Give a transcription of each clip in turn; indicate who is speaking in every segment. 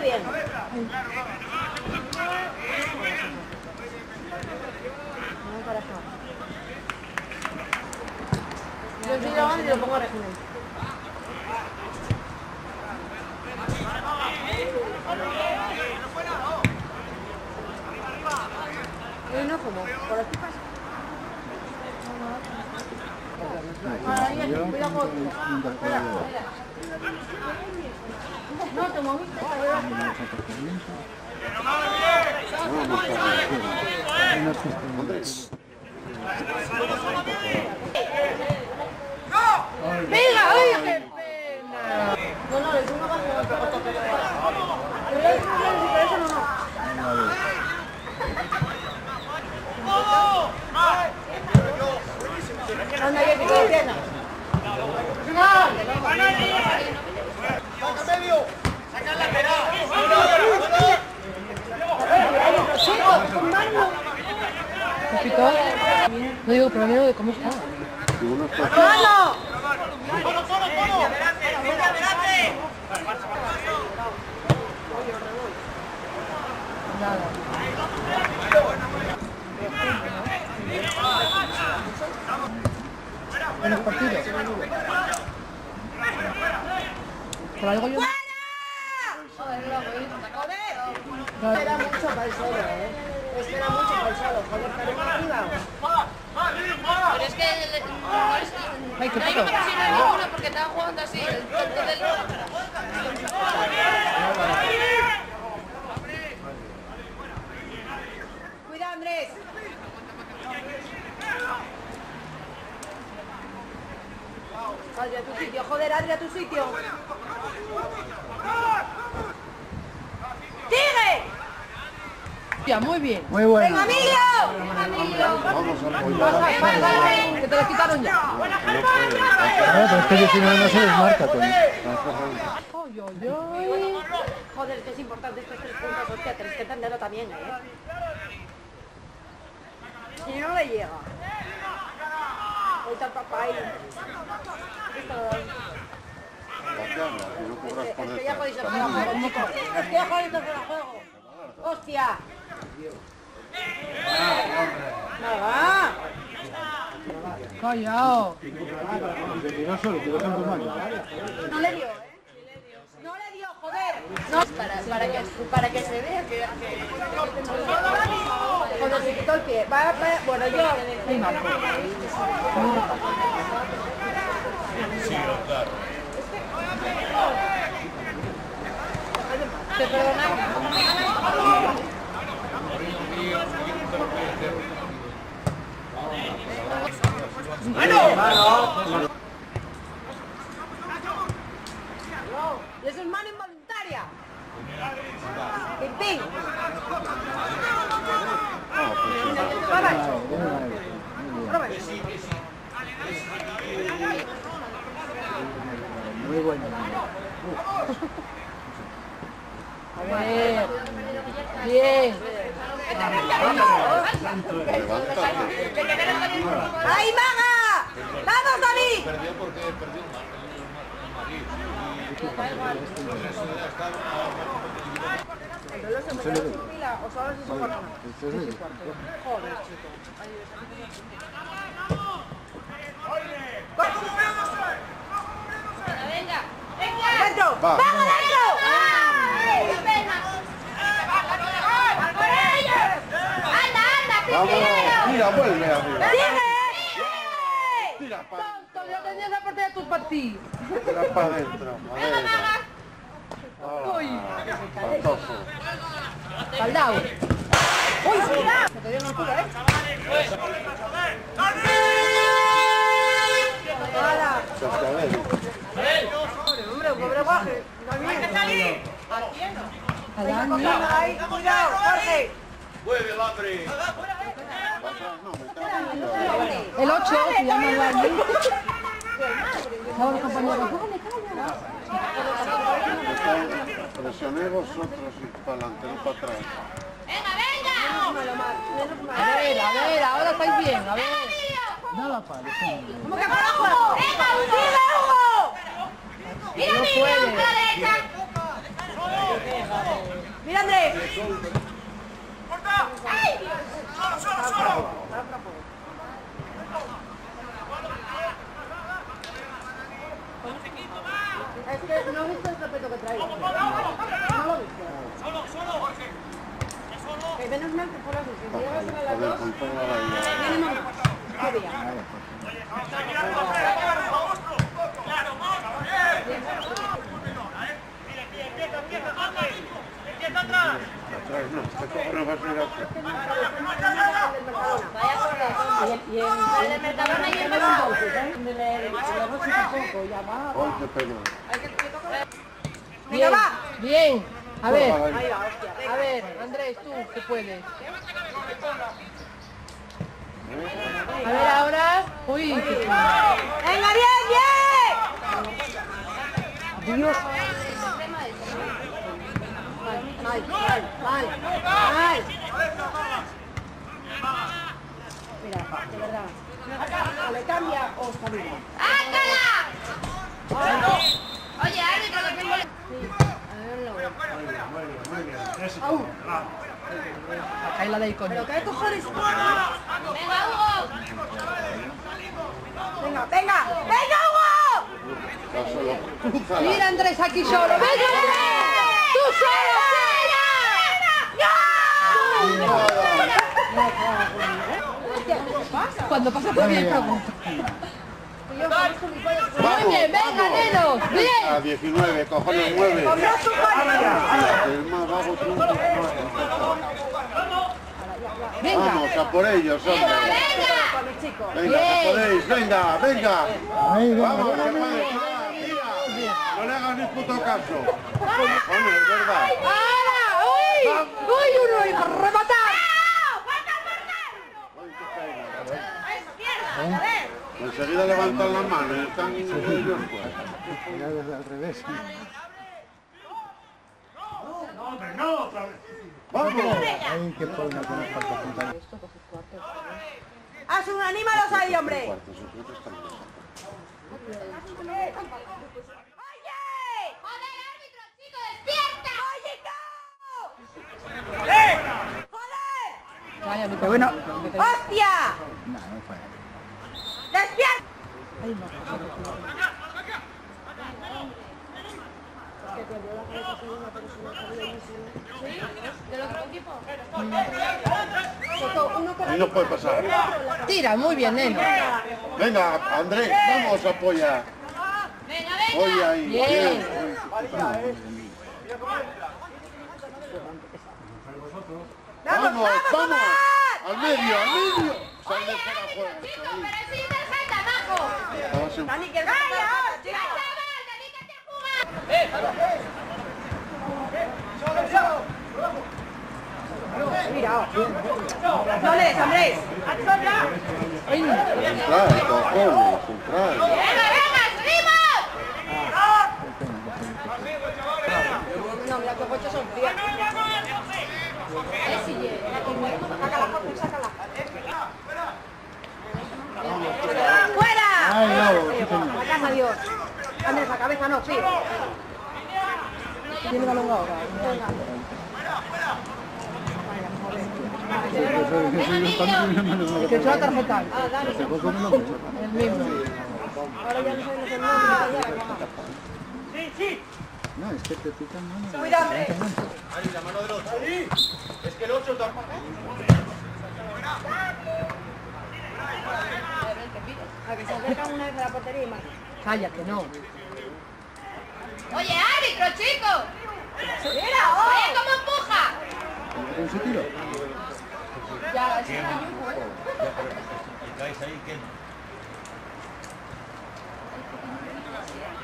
Speaker 1: Ponte bien. Yo sí lo hago y lo pongo a régimen. No como, por aquí pasa. Cuidado con... Espera, espera. No, te moviste. ¡Venga! ¡Ay, qué pena! No, es una base de otro coto, pero eso no. Anda, que te pierna. ¡Saca medio! ¡Saca lateral!
Speaker 2: No digo, pero mira de cómo está.
Speaker 1: ¡Mano!
Speaker 2: Nada. En los partidos. Por algo yo...
Speaker 1: Espera mucho para el solo, Espera mucho para el solo. Joder, estaremos arriba.
Speaker 3: Pero es que...
Speaker 2: Ay, qué
Speaker 3: no
Speaker 2: puto.
Speaker 3: me pusieron ninguno porque estaba jugando así, el tonto del...
Speaker 1: Cuidado, Andrés. Adri, a tu sitio, joder, Adri, a tu sitio. ¡Sigue!
Speaker 2: Ya, muy bien.
Speaker 4: Muy bueno.
Speaker 1: ¡Venga, Emilio!
Speaker 4: Vamos a apoyar.
Speaker 2: Que te lo quitaron ya.
Speaker 4: Pero es que 19 no se les marca, Tony.
Speaker 2: Ay, ay, ay.
Speaker 1: Joder, esto es importante, estos 3 puntos, hostia, tenéis que entenderlo también, Si no le llega. Hoy está el papá ahí. Es que ya podéis hacer el juego, chicos. Es que ya podéis hacer el juego. ¡Hostia! ¡Nada!
Speaker 2: Callao.
Speaker 4: Se tiró solo, tiró con tu mano.
Speaker 1: No le dio, No le dio, joder. No, para que se vea que... Joder, se quitó el pie. Va, bueno, yo... Te perdonamos. Y eso es mano involuntaria. ¡Pim!
Speaker 4: Muy bueno.
Speaker 2: A ver. Bien.
Speaker 1: ¡Ahí, Maga! ¡Vamos, David!
Speaker 5: Perdió porque perdió un Madrid.
Speaker 1: ¿El reloj se metió en su pila o solo se supone? Joder, chico.
Speaker 3: Venga,
Speaker 1: ¡Dentro! ¡Vamos, dentro!
Speaker 5: Vamos, tira, vuelve arriba.
Speaker 1: ¡Sigue!
Speaker 5: Tira para
Speaker 2: Todavía tenías la parte de tus partidos.
Speaker 5: adentro.
Speaker 2: Uy.
Speaker 5: Fantoso.
Speaker 2: Caldao.
Speaker 1: ¡Uy, cuidado! Se te dio en el culo, ¡Hala! Pobre guaje. ¡Hay que salir! Ahí, cuidado, Jorge.
Speaker 5: Vuelve, Landry.
Speaker 2: El 8 se llama Dani. Todos los compañeros.
Speaker 5: Presioné vosotros y para adelante, no para atrás.
Speaker 2: A ver, ahora estáis bien, a ver.
Speaker 4: Nada para.
Speaker 1: ¿Cómo que para abajo? ¡Venga, Hugo!
Speaker 2: No puede. Es que no he visto el respeto que traigo. No lo he visto. Que menos mal que fue así. Si llegas a las
Speaker 5: Joder,
Speaker 2: 2,
Speaker 5: con toda la vida.
Speaker 2: mínimo media.
Speaker 5: Atrás no, este cojones va a ser así.
Speaker 3: Vaya corazón.
Speaker 2: Y el
Speaker 3: de Mercadona y el Mercadona.
Speaker 5: Ay, qué pena.
Speaker 2: Bien, bien. A ver,
Speaker 5: Ay,
Speaker 2: a ver, Andrés, tú, que puedes. A ver ahora. Uy, qué
Speaker 1: ¡Venga, bien, bien!
Speaker 2: Dios. Mal. Mira, de verdad. O le cambia o está bien.
Speaker 3: ¡Ándala! Oye, árbitro, que tengo...
Speaker 2: Acá hay la del coño.
Speaker 1: ¿Pero qué cojones?
Speaker 3: ¡Venga, Hugo!
Speaker 1: Venga, venga, venga, Hugo.
Speaker 5: va solo. Crúzala.
Speaker 2: Mira Andrés aquí solo. ¡Venga, tú solo! Cuando pasa por bien pregunto. Muy bien, venga, nenos. Bien.
Speaker 5: A 19, cojones 9.
Speaker 1: Compró su cuarto.
Speaker 5: El más vago tú.
Speaker 2: Venga.
Speaker 5: Vamos, a por ellos, hombre. Venga, que podéis. Venga, venga.
Speaker 4: Ahí,
Speaker 5: Vamos,
Speaker 4: venga,
Speaker 5: que
Speaker 4: venga.
Speaker 5: puedes. Mira. No le hagas ni puto caso. Cojones, es verdad.
Speaker 2: ¡Ahora! ¡Uy! ¡Uy, uno! ¡Y por rematar!
Speaker 5: Enseguida levantan la mano y están ellos pues.
Speaker 4: Ya desde al revés.
Speaker 5: ¡Vamos!
Speaker 4: Ay, qué pena que nos falta juntar.
Speaker 1: Haz un anímalos ahí, hombre.
Speaker 5: Cuartos, yo creo que están dos.
Speaker 1: ¡Oye!
Speaker 3: ¡Joder, árbitro, chico, despierta!
Speaker 1: ¡Joder!
Speaker 2: Vaya, qué bueno.
Speaker 1: ¡Hostia!
Speaker 4: No, no fue.
Speaker 1: ¡Despierta!
Speaker 3: ¿Del otro equipo?
Speaker 5: Ahí no puede pasar.
Speaker 2: Tira, muy bien, neno.
Speaker 5: Venga, Andrés, vamos a apoyar.
Speaker 3: ¡Venga, venga!
Speaker 5: Oye ahí.
Speaker 2: Bien.
Speaker 5: Vamos, vamos. Al medio, al medio. Sal de fuera, juega.
Speaker 3: Chico, pero si te falta abajo.
Speaker 5: Vamos en-
Speaker 1: Dani, que el chaval,
Speaker 3: ¡Dedícate a jugar!
Speaker 1: no lees, Andrés.
Speaker 5: Central, cojones, central.
Speaker 3: ¡Venga, venga, seguimos!
Speaker 1: No, mira que coches son frías. ¡Fuera!
Speaker 4: Ay, no, sí, señor.
Speaker 1: La casa, Dios. Andrés, la cabeza no, sí.
Speaker 2: Tiene balón ahora. Que echó la tarjeta.
Speaker 4: Se fue con el hombre.
Speaker 2: El mismo.
Speaker 1: Ahora ya no sabemos el nombre.
Speaker 4: No, es que te pican mano.
Speaker 1: Cuida, Andrés. A que se acercan una vez a la portería y más.
Speaker 2: Cállate, no.
Speaker 3: Oye, árbitro, chico.
Speaker 1: ¡Mira!
Speaker 3: Oye, ¿cómo empuja?
Speaker 4: ¿En su tiro?
Speaker 2: Ya, es una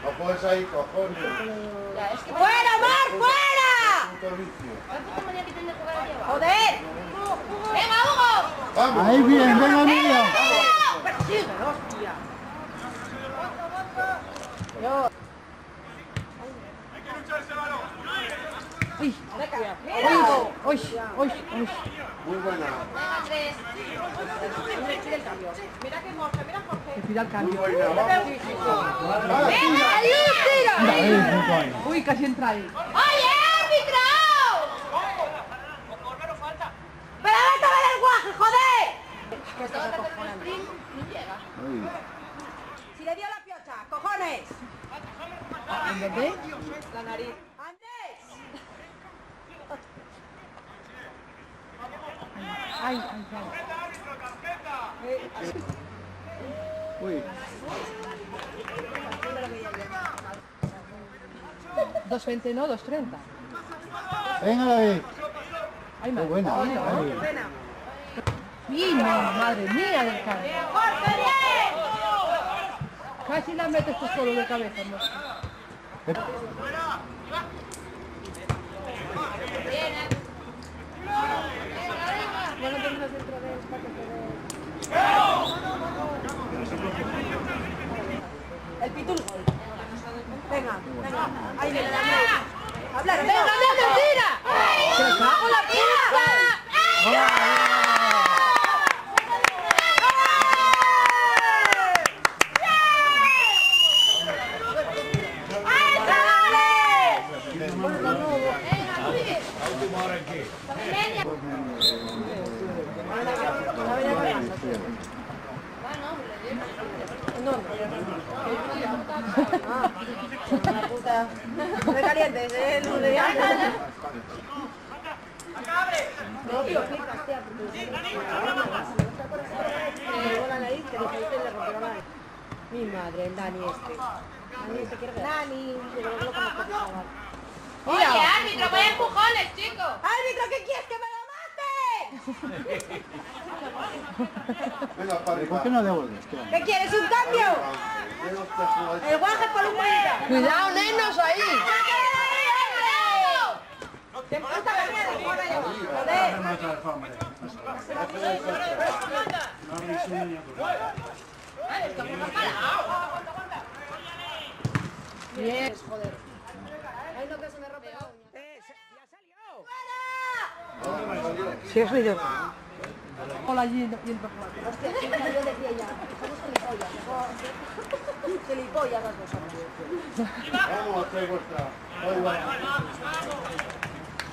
Speaker 5: No puedes ahí, cojones.
Speaker 1: ¡Fuera, Mar, fuera!
Speaker 5: Puto vicio.
Speaker 1: ¡Joder!
Speaker 3: ¡Venga, Hugo!
Speaker 5: Vamos.
Speaker 4: Ahí bien, venga, niño.
Speaker 1: ¡Persigue, hostia!
Speaker 2: Uy, uy, uy, uy.
Speaker 5: Muy buena.
Speaker 3: Venga, Andrés.
Speaker 2: Que pida el
Speaker 5: Muy
Speaker 2: cambio.
Speaker 5: buena. Vamos.
Speaker 2: ¡Tira!
Speaker 4: Ahí, muy bueno.
Speaker 2: Uy, casi entra ahí.
Speaker 3: ¡Oye, árbitro!
Speaker 1: Que esto es acojonante. Si le dio la piocha, cojones.
Speaker 2: ¿Entendés?
Speaker 1: La nariz. ¡Andrés!
Speaker 2: Ay, ay, ay.
Speaker 5: Uy.
Speaker 2: 2.20 no, 2.30.
Speaker 4: Venga, David.
Speaker 2: Ay,
Speaker 4: Qué
Speaker 2: madre.
Speaker 4: buena.
Speaker 2: Ay,
Speaker 4: Ay.
Speaker 1: Pena.
Speaker 2: madre mía del carro.
Speaker 1: ¡Jorge, bien!
Speaker 2: Casi la metes tú solo de cabeza, ¿no?
Speaker 1: Bueno, tenemos dentro del paquete de... El pitul. Venga, venga. Ahí viene la mano. Hablar.
Speaker 2: ¡Venga, no, mentira! ¡Se cago en la puta!
Speaker 1: La puta. No me calientes, no me calientes. No, tío, flipas, tía, porque me llegó la nariz, que le caíste y le rompió la nariz. Mi madre, el Dani este. Dani este quiere ver. Dani, yo creo que lo conozco de chaval.
Speaker 3: Oye, árbitro, vaya empujones, chicos.
Speaker 1: ¡Árbitro, qué quieres que me lo mate!
Speaker 5: Venga, para
Speaker 4: ¿Por qué no devuelves?
Speaker 1: ¿Qué quieres, un cambio? El guaje por un bonita.
Speaker 2: Cuidado, nenos, ahí.
Speaker 1: ¡Qué puta mierda! Joder.
Speaker 2: Bien.
Speaker 1: Joder. Ay, no, que se me rompe la uña.
Speaker 2: Sí, es ruido. Hola, allí y el
Speaker 1: Hostia, yo decía ya, somos gilipollas. Gilipollas las vosotras.
Speaker 5: Vamos a hacer vuestra. Hoy va.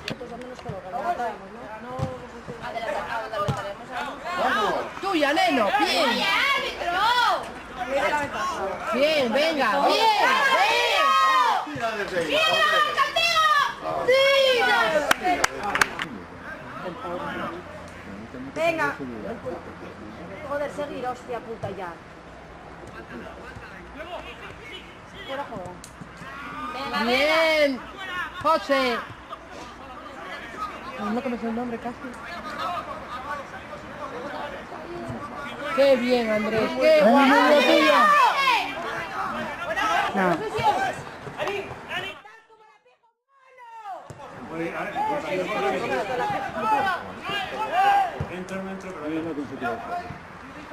Speaker 1: Entonces al menos que lo adelantamos, ¿no?
Speaker 3: Adelantaremos.
Speaker 5: Vamos.
Speaker 2: Tuya, neno. Bien.
Speaker 3: Oye, árbitro.
Speaker 1: Mira la ventaja.
Speaker 2: Bien, venga. Bien.
Speaker 5: Tira desde ahí.
Speaker 1: Venga. Joder, seguir, hostia puta ya. Fuera juego.
Speaker 2: Bien. José. No que me sé el nombre casi. Qué bien, Andrés. Qué
Speaker 4: Venga,
Speaker 2: guapo.
Speaker 4: medio tuyo. No.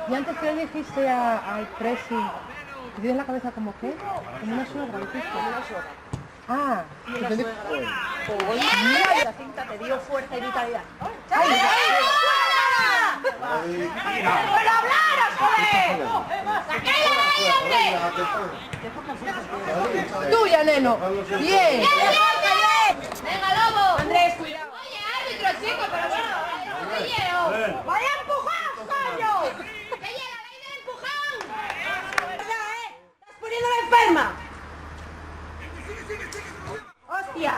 Speaker 2: Y antes que le dijiste al pressing, ¿te tienes la cabeza como qué? Como una suegra, dijiste.
Speaker 1: Una suegra.
Speaker 2: Ah, entendí.
Speaker 1: Mira, la cinta te dio fuerza y vitalidad. ¡Ay, ¡pero hablaros, joder!
Speaker 2: Tuya, neno. Bien.
Speaker 3: Venga, lobo.
Speaker 1: Andrés, cuidado.
Speaker 3: Oye, árbitro, chicos, pero bueno. ¿Qué llevo?
Speaker 1: ¡Vaya empujón, coño!
Speaker 3: ¿Qué llega? ¡La idea de empujón!
Speaker 1: ¡Verdad, ¡estás poniéndome enferma! ¡Hostia!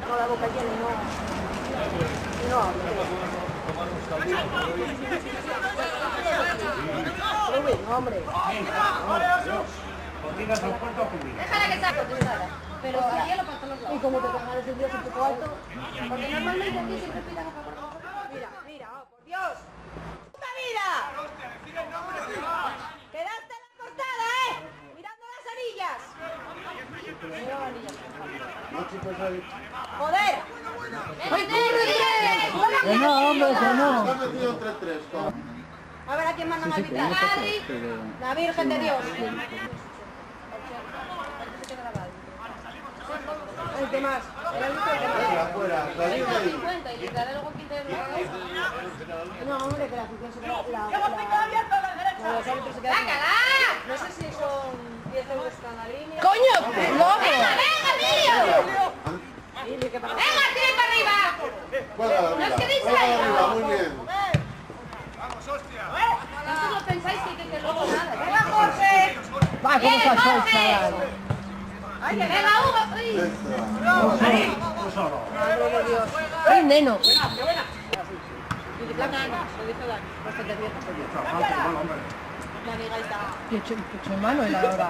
Speaker 1: No, la boca llena y no... No, hombre.
Speaker 3: Déjala que saque. Pero hielo para todos los lados.
Speaker 1: ¿Y cómo te cagas el dios un poco alto? Porque normalmente aquí siempre pidas a favor. Mira, mira, oh, por Dios. ¡Puta vida! ¡Quedaste en la cortada, mirando las anillas. ¡Joder!
Speaker 2: ¡Ay, córrete!
Speaker 4: Que no, hombre, que no.
Speaker 5: Ha metido 3-3.
Speaker 1: A ver a quién mandan a arbitrar. La Virgen de Dios. El que más. El árbitro el que más.
Speaker 5: Afuera. Salir de ahí.
Speaker 3: 50 y le daré luego 15 euros.
Speaker 1: No, hombre, que la afición se queda... Los árbitros se quedan...
Speaker 3: ¡Sácala!
Speaker 1: No sé si son 10 euros cada línea.
Speaker 2: ¡Coño! ¡Lobo!
Speaker 3: ¡Venga, tío!
Speaker 1: ¿Y qué pasa?
Speaker 3: ¡Venga, tío, para arriba!
Speaker 5: Juega arriba,
Speaker 3: ¿Nos queréis
Speaker 5: juega
Speaker 3: ahí?
Speaker 5: arriba, muy bien.
Speaker 3: Vosotros pensáis que te luego nada.
Speaker 1: ¡Venga, Jorge!
Speaker 2: Va, cómo se asó, chaval.
Speaker 3: Venga, Hugo. Uy.
Speaker 1: Madre de Dios.
Speaker 2: ¡Ay, neno!
Speaker 1: Y de plata, lo dijo Dani. Bastante bien. La amiga está.
Speaker 2: Y hecho en mano el ahora.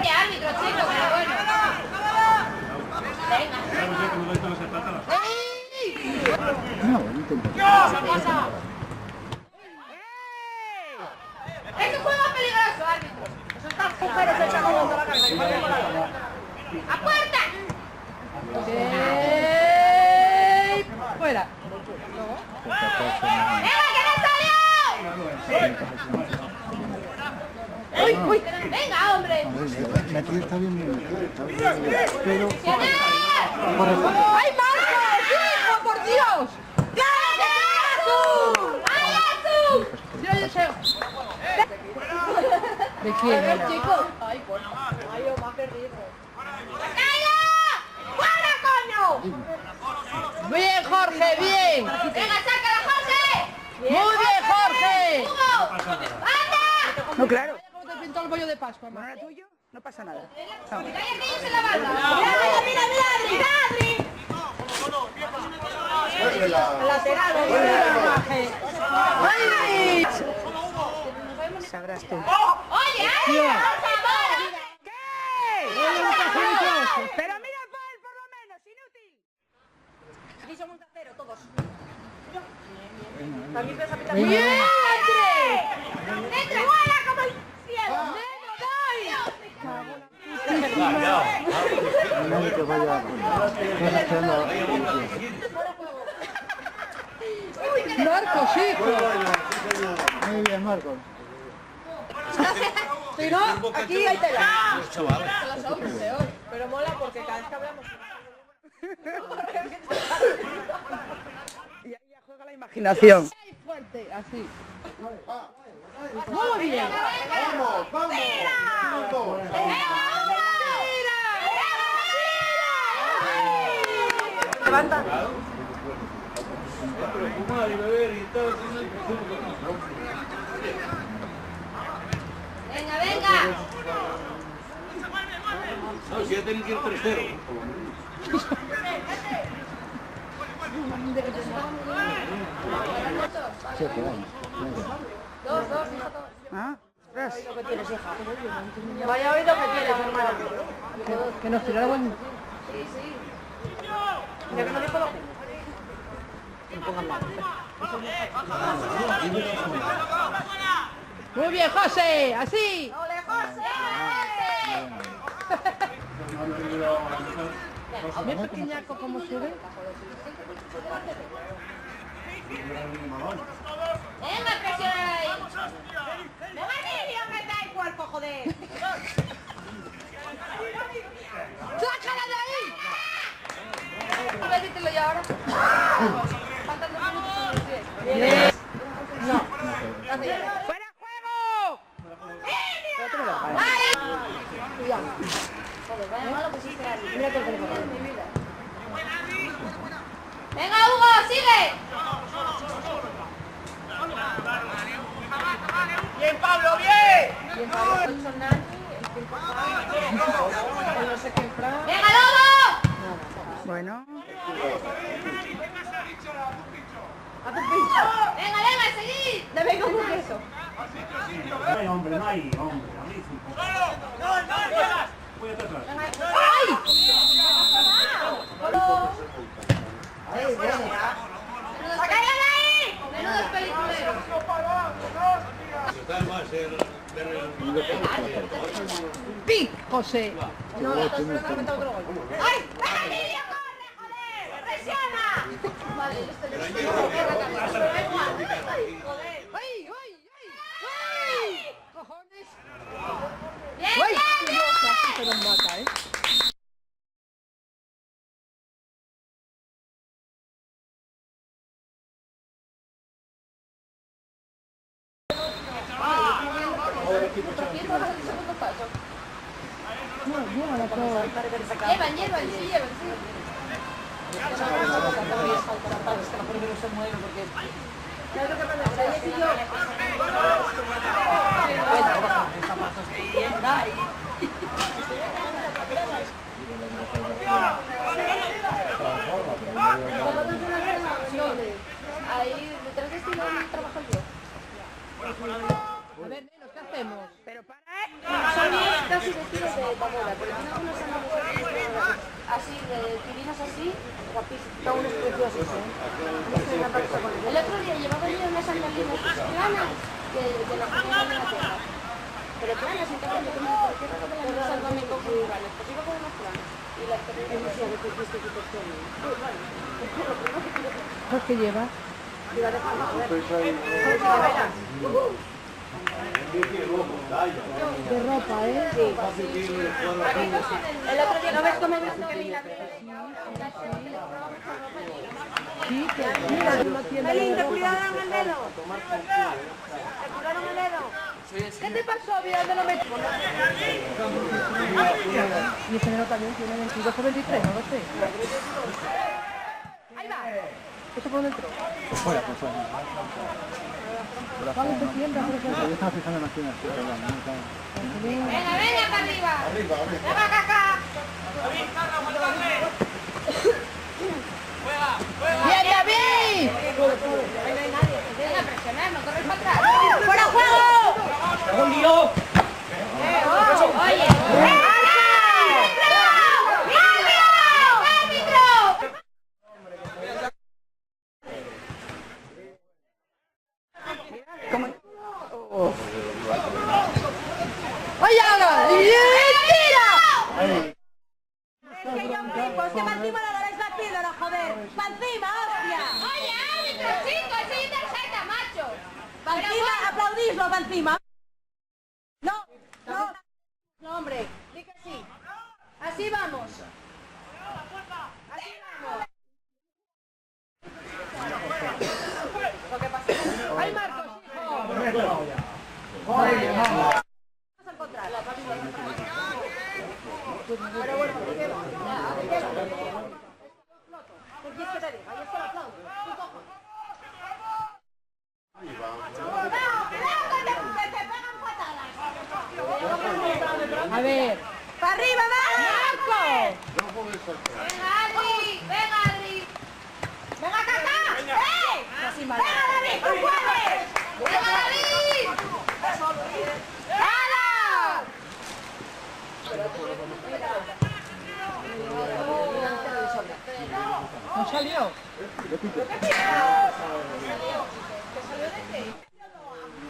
Speaker 3: Qué árbitro, chico, pero bueno. ¡Es un juego peligroso, árbitro!
Speaker 1: Mujeres echando bomba a la cabeza.
Speaker 3: ¡A puerta!
Speaker 2: Fuera.
Speaker 3: ¡Venga, que no salió!
Speaker 2: ¡Uy, uy!
Speaker 3: ¡Venga, hombre!
Speaker 4: Aquí está bien, pero
Speaker 3: ¿Quién es?
Speaker 2: ¡Ay, Marcos! ¡Hijo, por Dios!
Speaker 3: ¡Ay, Azul!
Speaker 2: Yo deseo. ¿De quién? Nena?
Speaker 1: Chicos. Ay, por favor. Ay, yo más perdido.
Speaker 3: ¡Calla! ¡Fuera, coño!
Speaker 2: Bien, Jorge, bien.
Speaker 3: ¡Venga, sácala, José!
Speaker 2: Muy bien, Jorge.
Speaker 3: ¡Hugo! ¡Anda!
Speaker 6: No, claro.
Speaker 2: ¿Cómo te pintó el bollo de Pascua,
Speaker 6: ¿No
Speaker 2: mamá?
Speaker 6: era tuyo? No pasa nada.
Speaker 3: ¡Calla que ellos en la banda!
Speaker 1: Mira, mira, mira, Adri.
Speaker 5: Juéguela.
Speaker 1: Lateral,
Speaker 2: ¡Ay!
Speaker 6: Sabrás tú.
Speaker 3: ¡Oye, Adri! ¡Por favor!
Speaker 6: Pero mira por él, por lo menos, inútil.
Speaker 1: Aquí somos de acero, todos. También pesa pitar.
Speaker 2: ¡Bien,
Speaker 3: ¡Entra! ¡Fuera como el cielo!
Speaker 4: nadie que vaya. Estás haciendo.
Speaker 2: Marcos, hijo.
Speaker 4: Muy bien, Marcos.
Speaker 1: Si no, aquí hay tela. Pero mola porque cada vez que hablamos.
Speaker 6: Y ahí ya juega la imaginación.
Speaker 2: ¡Ay, fuerte! Así. Muy bien.
Speaker 5: Vamos, vamos. Vamos.
Speaker 1: Levanta.
Speaker 3: ¡Venga, venga!
Speaker 7: No, si ya tienen que ir 3-0.
Speaker 6: Ah, ostras.
Speaker 1: Vaya oído que tienes, hermana.
Speaker 2: Que nos tirara buen...
Speaker 1: Ya que no dijo lo que. No pongan mal.
Speaker 2: Muy bien, José. Así.
Speaker 1: ¡Ole, José!
Speaker 2: Mira pequeñaco cómo sube.
Speaker 3: ¡Venga, presiona ahí!
Speaker 1: ¡Venga, niño, que está el cuerpo, joder!
Speaker 2: ¡Sácala de ahí!
Speaker 3: A ver si te lo llevo ahora. Faltan 2 minutos para los 10.
Speaker 2: Bien.
Speaker 6: ¡Fuera juego!
Speaker 3: ¡Venga, Hugo, sigue!
Speaker 1: ¡Bien, Pablo, bien!
Speaker 3: ¡Venga, Lobo!
Speaker 6: Bueno,
Speaker 3: ¡Venga, venga, seguid!
Speaker 1: ¡Dame con un queso!
Speaker 7: Ay, hombre, no hay, hombre. A mí sí. Voy a atrás.
Speaker 3: ¡Sácala de ahí! ¡Menudos peliculeros!
Speaker 7: Está más ver el...
Speaker 2: ¡Pic, José!
Speaker 1: No, entonces me ha metido otro gol.
Speaker 3: ¡Ay! ¡Venga, Emilio, corre, joder! ¡Presiona! Vale, yo estoy
Speaker 2: ¡Ay, ay, ay! ¡Cojones!
Speaker 3: ¡Bien,
Speaker 2: ¡Ay!
Speaker 3: bien, bien!
Speaker 2: Dios, así se nos mata, ¿eh? No, yo a la
Speaker 3: Llevan, sí, llevan, sí. Ahí detrás de este trabajo yo.
Speaker 2: A ver, nenos, ¿qué hacemos?
Speaker 6: Pero para
Speaker 3: Son casi vestidos de boda, pero tienen unos sandalias así, de tirinas así, guapísimos.
Speaker 1: Están unos preciosos, ¿eh?
Speaker 3: El otro día llevaba yo unas sandalias planas de las que llevan en la tierra. Pero planas, entonces yo como por qué raro que las usando a mí con culturales. Pues iba con unas planas. Y las que me decía de que hiciste que te estoy.
Speaker 2: ¿Pues qué lleva? De ropa, ¿eh?
Speaker 3: El otro día no ves cómo me visto que mira.
Speaker 2: Sí, que mira, en una tienda de ropa.
Speaker 1: cuidaron el dedo. ¿Te curaron el dedo?
Speaker 2: ¿Qué te pasó? ¿Mira dónde lo meto? Y ese negro también tiene 22 o 23, no lo sé. Ahí va. ¿Eso por dónde entró?
Speaker 4: Por fuera, por fuera.
Speaker 2: Vamos, te tienda, por ejemplo.
Speaker 4: Yo estaba fijando en las tiendas, pero no,
Speaker 3: Venga, venga, para arriba.
Speaker 5: Arriba, arriba.
Speaker 3: Venga, caca.
Speaker 2: ¡Bien, David!
Speaker 3: Venga, presionar, no corres para atrás.
Speaker 2: ¡Fuera juego!
Speaker 3: Oye.
Speaker 2: ¡Oye, ahora! ¡Tira!
Speaker 1: Es que yo flipo, es que para encima le daréis la piedra, joder. ¡Para encima, hostia!
Speaker 3: Oye, árbitro, chico, ese tarjeta, macho.
Speaker 1: ¡Para encima, aplaudislo, para encima! No, no, no, hombre, di que sí. Así vamos. Así vamos. Lo que pasa es que...
Speaker 2: ¡Ay, Marcos, hijo!
Speaker 1: Vamos a encontrar. Pero bueno, ¿por qué va? ¿Qué quieres que te diga? Ahí está el aplauso. Tú cojo.
Speaker 2: A ver.
Speaker 1: ¡Para arriba, va!
Speaker 5: No puedes saltar.
Speaker 3: Venga, Adri, venga, Adri.
Speaker 1: ¡Venga, Cacá! ¡Eh! ¡Venga, David, tú puedes!
Speaker 3: Venga, David.
Speaker 1: ¡Hala!
Speaker 2: ¿No salió?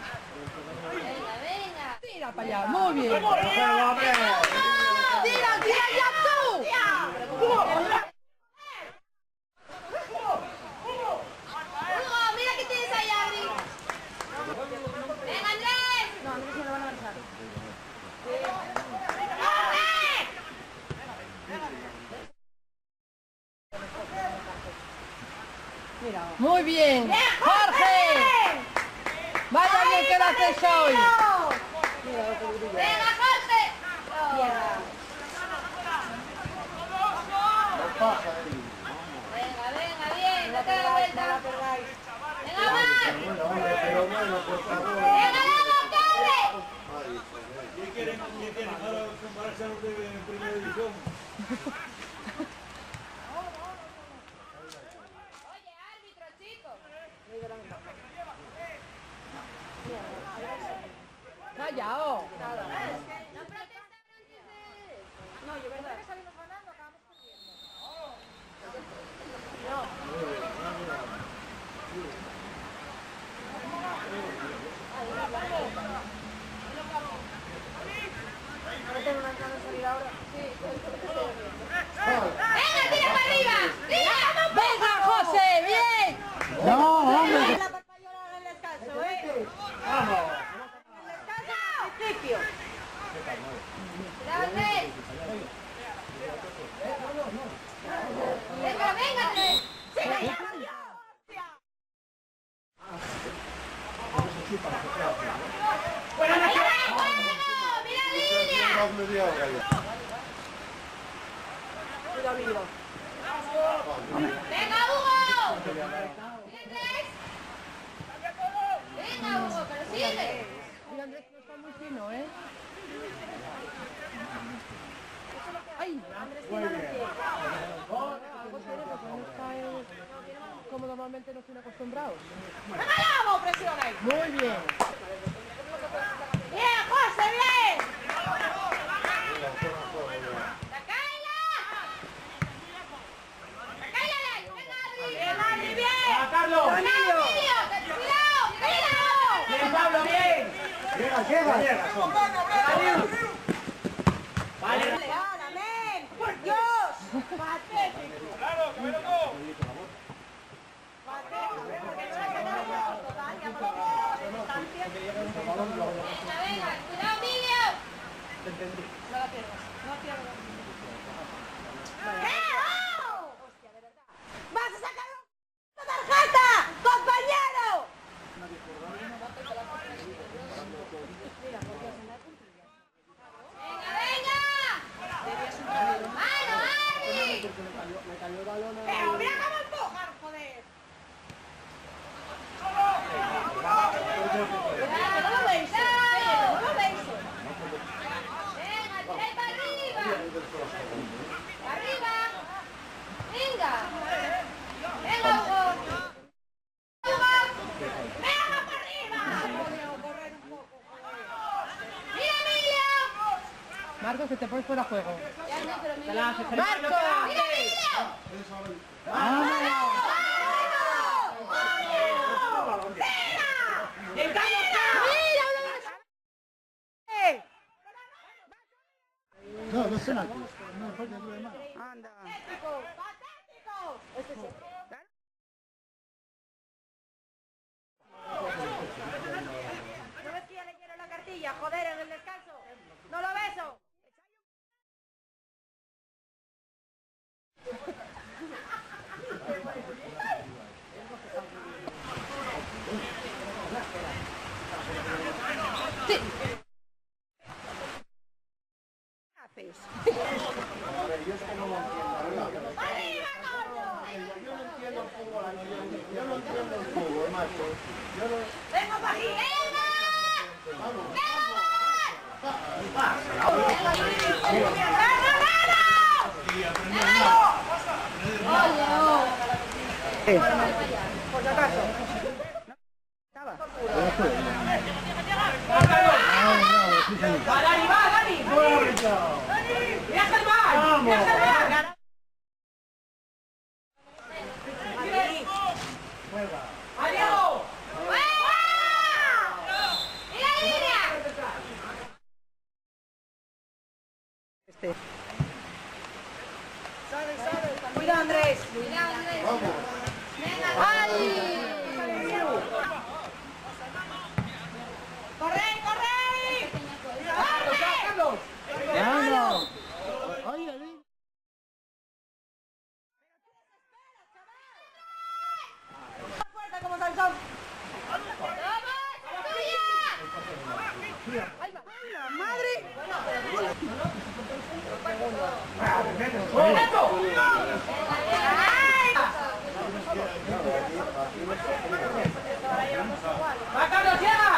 Speaker 3: Venga, venga.
Speaker 2: Tira para allá, muy bien.
Speaker 1: ¡Tira, tira ya tú!
Speaker 3: Hugo, mira que tienes ahí, Adri. Venga, Andrés.
Speaker 1: No, Andrés no lo van a avanzar.
Speaker 2: Muy bien. ¡Jorge! ¡Vaya bien que lo haces hoy!
Speaker 3: Venga, Jorge.
Speaker 5: No pasa,
Speaker 3: Venga, venga, bien. Date la vuelta. Venga, más. Venga, vamos, corre.
Speaker 7: ¿Qué quieren ahora compararse a los de primera división?
Speaker 3: Oye, árbitro, chico.
Speaker 2: ¡Callao!
Speaker 3: No protestaron antes de...
Speaker 1: No, yo verdad.
Speaker 3: Salimos ganando, acabamos perdiendo.
Speaker 1: No tengo una entrada de salir ahora.
Speaker 3: ¡Venga, tira para arriba! ¡Tira!
Speaker 2: ¡Venga, José! ¡Bien!
Speaker 4: No, hombre.
Speaker 1: La papayola en el descanso, ¿eh? Vamos. En el descanso, al principio.
Speaker 3: ¡Cuidado, Andrés! ¡Venga, venga, Andrés! ¡Mira, juego! ¡Mira línea!
Speaker 5: Más media hora ya.
Speaker 1: Darío.
Speaker 3: ¡Venga, Hugo! ¿Sigues? Venga, Hugo, pero sigue.
Speaker 2: Mira, Andrés, no está muy fino, ¿eh? ¡Ay!
Speaker 7: Muy bien.
Speaker 2: Algo serio, porque no está como normalmente no estoy acostumbrado.
Speaker 1: ¡Venga, vamos! ¡Presiona ahí!
Speaker 2: Muy bien.
Speaker 1: ¡Bien, José, bien! ¡Bien, Adri, bien!
Speaker 7: ¡Ah, Carlos!
Speaker 1: ¡Cuidado!
Speaker 7: ¡Bien, Pablo, bien! Llega. Vale.
Speaker 1: ¡Hala, men! ¡Por Dios! ¡Patético! ¡Claro, que me lo cojo!
Speaker 3: Venga, cuidado, Emilio.
Speaker 1: ¡Vas a sacar una tarjeta, compañero!
Speaker 3: Venga, venga. ¡Mano, Adri!
Speaker 1: ¡Pero mira cómo empujan, joder! ¡No lo veis! ¡No lo veis!
Speaker 3: Venga, tira para arriba. ¡Arriba! ¡Venga! ¡Venga, Hugo! ¡Hugo!
Speaker 1: ¡Venga para arriba!
Speaker 3: ¡Mira, Emilio!
Speaker 2: Marcos, que te pones fuera de juego.
Speaker 3: Ya no, pero Emilio.
Speaker 2: ¡Marcos!
Speaker 3: ¡Mira, Emilio!
Speaker 4: No, no es penalti. No me falta otro de más.
Speaker 6: Anda.
Speaker 1: ¿No ves que ya le quiero la cartilla? Joder, en el descanso. ¿No lo ves? ¡Venga, para aquí!
Speaker 6: Por si acaso. Estaba.
Speaker 7: ¡Va, Dani, va, Dani! ¡Viaja el bar! ¡Vamos! ¡Viaja el bar! ¡Adiós!
Speaker 3: ¡Mira la línea!
Speaker 1: Cuidado, Andrés.
Speaker 3: Mira, Andrés. Venga,
Speaker 1: ¡Corre, corre!
Speaker 7: ¡Carlos!
Speaker 4: ¡Vamos! ¡Ay, ay!
Speaker 1: ¡Fuerte como Sansón!
Speaker 7: ¡Va, Carlos, llega!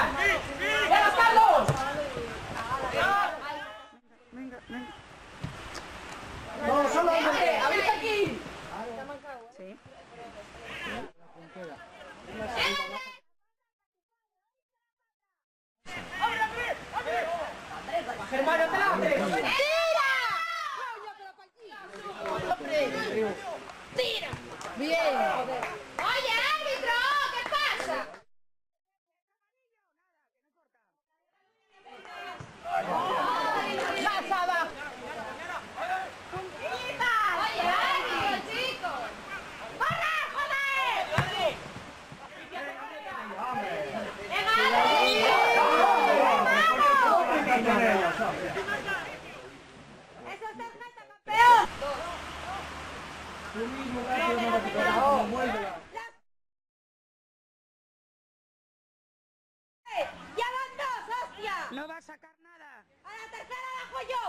Speaker 7: ¡Llega, Carlos!
Speaker 6: Venga, venga.
Speaker 7: ¡No, solo ¡abrite aquí!
Speaker 6: Sí.
Speaker 7: Germano, te la haces.
Speaker 2: Bien.
Speaker 3: Oye, árbitro, ¿qué pasa?
Speaker 1: ¡Más abajo!
Speaker 3: Oye, árbitro, chicos.
Speaker 1: ¡Corre, joder! ¡Eso es tarjeta, campeón! ¡Ya van dos, hostia!
Speaker 6: No va a sacar nada.
Speaker 1: ¡A la tercera bajo yo!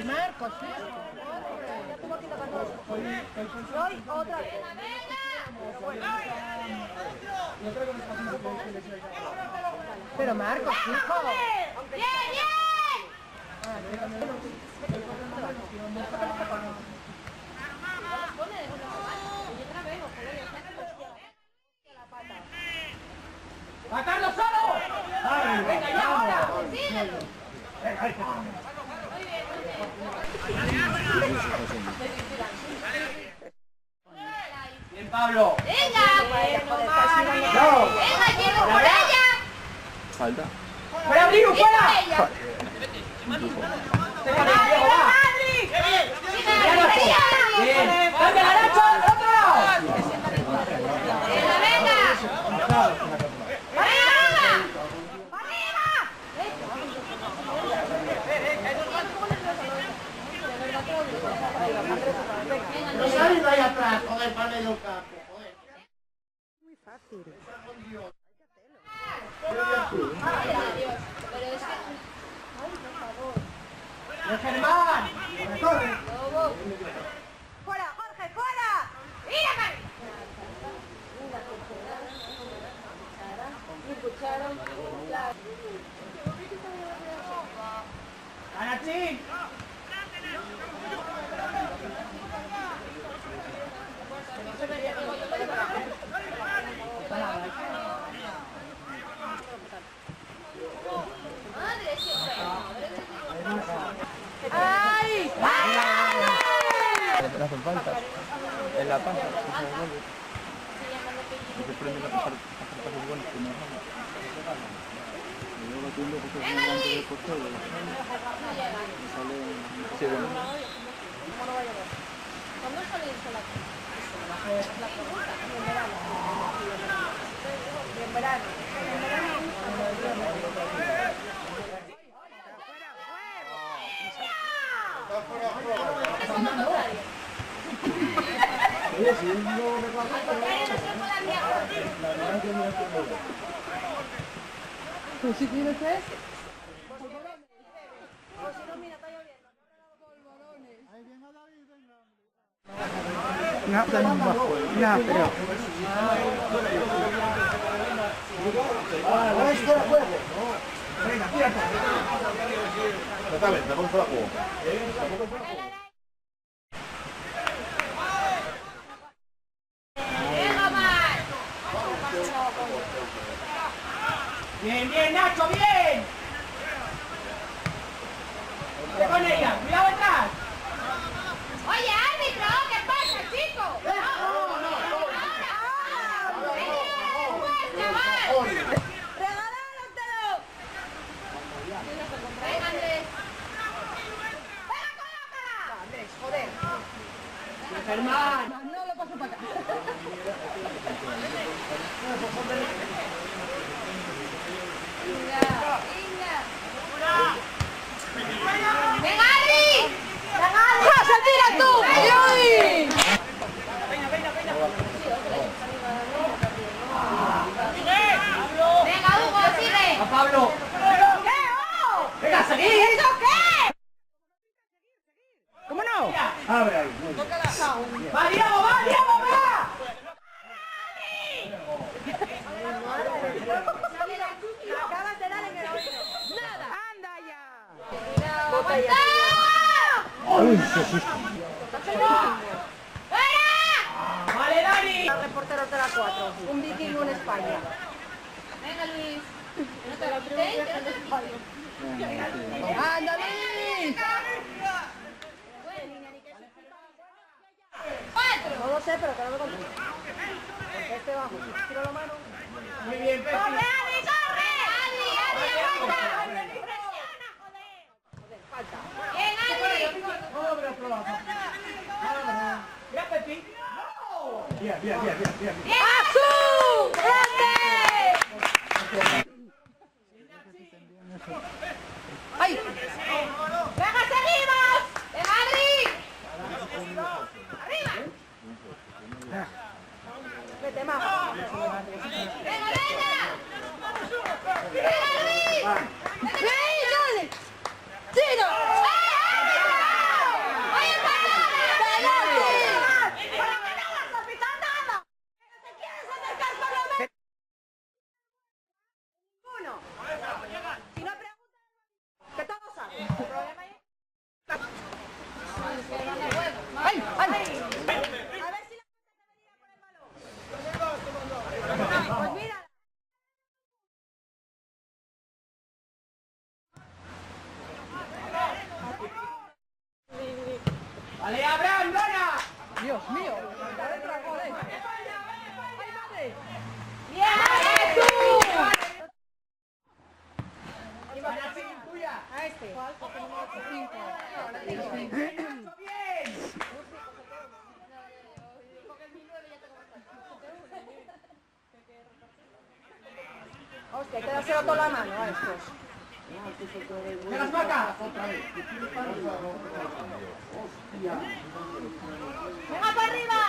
Speaker 2: Marcos, sí.
Speaker 1: Hoy otra vez.
Speaker 2: Pero Marcos, hijo.
Speaker 1: ¡Bien, bien!
Speaker 6: ¡A Carlos solo! ¡Venga, ya ahora!
Speaker 1: ¡Síguelo!
Speaker 7: Venga, ahí
Speaker 6: ¡Bien, Pablo!
Speaker 1: ¡Venga!
Speaker 6: ¡No!
Speaker 1: ¡Venga, llevo por ella!
Speaker 4: Falta.
Speaker 6: ¡Fuera, Brigo, fuera!
Speaker 1: ¡Ella!
Speaker 6: ¡Venga, Diego, va! ¡Bien! ¡Cambia la derecha! ¡Al otro lado!
Speaker 1: ¡Venga, venga! ¡Arriba! ¡Arriba!
Speaker 5: No salís ahí atrás, joder, para medio campo, joder.
Speaker 2: Muy fácil.
Speaker 6: ¡De Germán! ¡Corre!
Speaker 1: ¡Fuera, Jorge, fuera! ¡Mira, Mari!
Speaker 6: ¡Anachín!
Speaker 1: ¡Ay!
Speaker 4: Le hacen faltas. En la panza. Y se prende la pasar pasos buenos que no son. Y luego batiendo porque es un delante del portero. Y sale... Sí, bueno.
Speaker 3: ¿Cuándo salís a la
Speaker 1: En verano.
Speaker 2: ¿Tú sí tienes tres? No, pero...
Speaker 5: Exactamente, tampoco fuera juego.
Speaker 6: ¡Bien, bien, Nacho, bien! ¡Ve con ella! ¡Cuidado atrás!
Speaker 1: Oye, árbitro, ¿qué pasa, chico? ¡Regalároselo! Venga, Andrés. ¡Venga, colócala! Andrés, joder.
Speaker 6: Germán!
Speaker 2: No lo paso para acá.
Speaker 1: ¡Venga, Adri! ¡Pasa, tira tú! ¡Ay! ¡Venga, Hugo, sigue!
Speaker 6: ¡A Pablo!
Speaker 1: ¿Qué? ¡Oh!
Speaker 6: ¡Venga, seguid!
Speaker 1: ¿Eso qué?
Speaker 2: ¿Cómo no?
Speaker 7: Abre ahí.
Speaker 6: ¡Va, Diego, va, Diego, va!
Speaker 1: Acabas de dar en el oído. ¡Nada!
Speaker 2: ¡Anda ya!
Speaker 1: ¡Aguanta!
Speaker 4: ¡Uy, qué susto!
Speaker 1: ¡Fuera!
Speaker 6: ¡Vale, Dani!
Speaker 1: Reporteros de la 4. Un vikingo en España. Venga, Luis. No te lo preguntes.
Speaker 2: ¡Anda, Luis!
Speaker 1: No lo sé, pero que no me conté. Porque este bajo, si tiro la mano.
Speaker 6: Muy bien, Pepi.
Speaker 1: ¡Corre, Adi, corre! ¡Adi, aguanta! Falta. ¡Bien, Adi!
Speaker 6: ¡Ya, Pepi!
Speaker 7: Bien, bien, bien, bien, bien.
Speaker 1: ¡Bien, Azul! ¡Grande!
Speaker 2: ¡Ay!
Speaker 1: ¡Venga, seguimos! ¡Venga, Adri! ¡Arriba! Vete, más. ¡Venga, venga! ¡Venga, Luis! ¡Luis, dale! ¡Tiro! ¡Oye, ¡penalti! ¡Pero que no vas a pitar nada! ¿Te quieres acercar por lo menos? Ninguno. Si no preguntas, que todos saben. El problema es...
Speaker 2: ¡Ay! ¡Ay!
Speaker 1: A ver si la pelota se venía por el balón. Pues mira.
Speaker 6: ¡Vale, Abraham, Lona!
Speaker 2: ¡Dios mío!
Speaker 1: ¡Bien! A este. Hostia, hay que dárselo toda la mano a estos.
Speaker 6: ¡Me las marca!
Speaker 1: ¡Venga para arriba!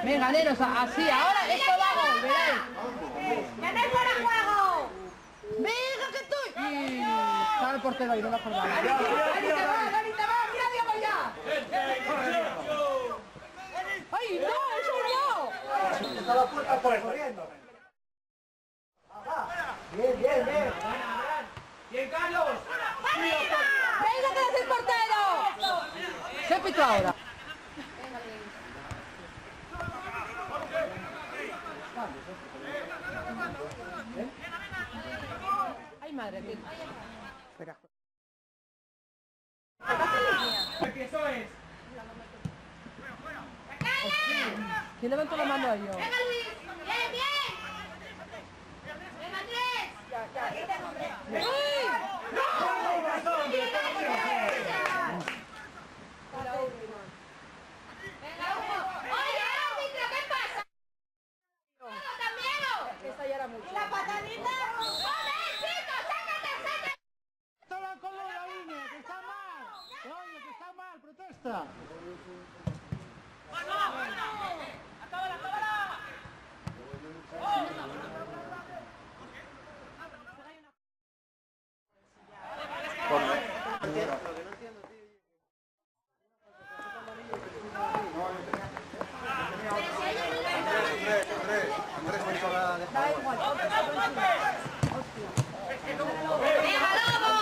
Speaker 2: Venga, nenos, así, ahora esto va a gol, veréis.
Speaker 1: ¡Que no hay fuera de juego!
Speaker 2: ¡Venga, que estoy! Y estaba el portero ahí, no me acordaba.
Speaker 1: ¡Dani te va! ¡Mira, Diego ya!
Speaker 2: ¡Ay, no, eso no!
Speaker 7: Está la puerta por corriendo. Bien, bien, bien.
Speaker 6: ¡Bien, Carlos!
Speaker 1: ¡Venga, que es el portero!
Speaker 2: ¿Qué pito ahora? ¡Ay, madre mía! Espera.
Speaker 6: Eso es.
Speaker 2: ¿Quién levantó la mano ahí? Yo?
Speaker 1: ¡Venga, Luis! ¡Bien, bien! ¡Venga, Andrés! ¡Venga, Hugo! ¡Oye, árbitro, qué pasa! ¡Hugo, también! Esta ya era mucho. ¿Y la patanita? ¡Joder, chicos! ¡Sácate, sácate!
Speaker 7: Estaba con la línea, que está mal. Oye, que está mal, protesta.
Speaker 1: ¡Venga, Lobo!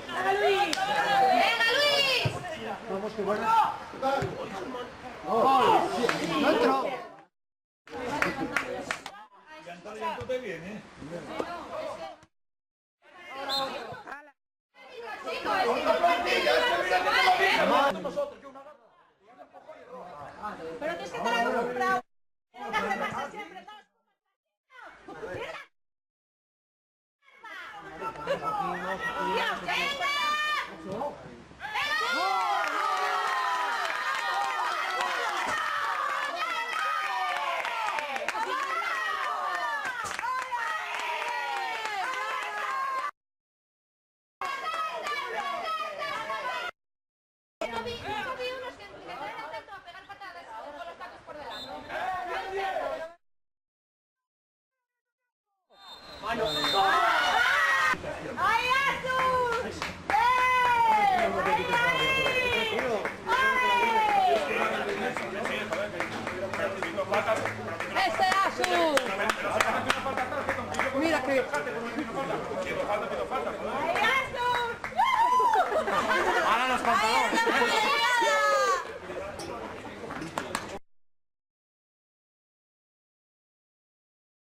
Speaker 1: ¡Venga, Luis! ¡Venga, Luis!
Speaker 5: Vamos, que bueno.
Speaker 2: ¡No entró!
Speaker 1: Pero que es que te la he comprado. Venga, se pasa siempre todo. ¡Dios, venga! No vi unos que le traen el tanto a pegar patadas con los tacos por delante. ¡Ay, Asus!
Speaker 2: ¡Ese Asus! Mira que...
Speaker 1: ¡Ay, Asus!
Speaker 7: Ahora los pantalones.